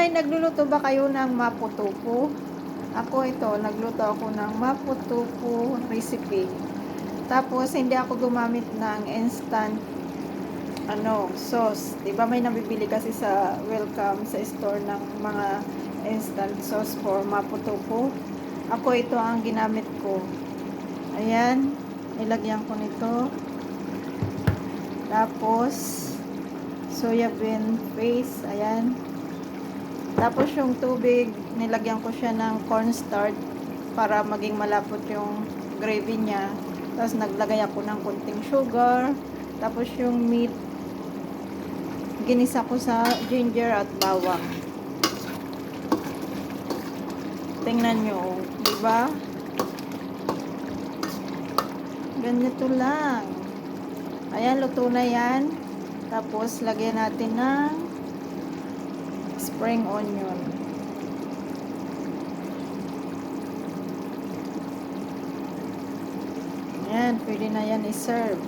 Hi! Nagluluto ba kayo ng mapo-tofu? Ako ito, nagluto ako ng mapo-tofu recipe. Tapos, hindi ako gumamit ng instant sauce. Diba may nabibili kasi sa welcome sa store ng mga instant sauce for mapo-tofu. Ako ito ang ginamit ko. Ayan, nilagyan ko nito. Tapos, soya bean paste. Ayan. Tapos yung tubig, nilagyan ko siya ng cornstarch para maging malapot yung gravy niya. Tapos naglagay ako ng konting sugar. Tapos yung meat, ginisa ko sa ginger at bawang. Tingnan nyo, di ba? Ganito lang. Ayan, luto na yan. Tapos lagyan natin ng spring onion. Ayan, pwede na yan i-serve.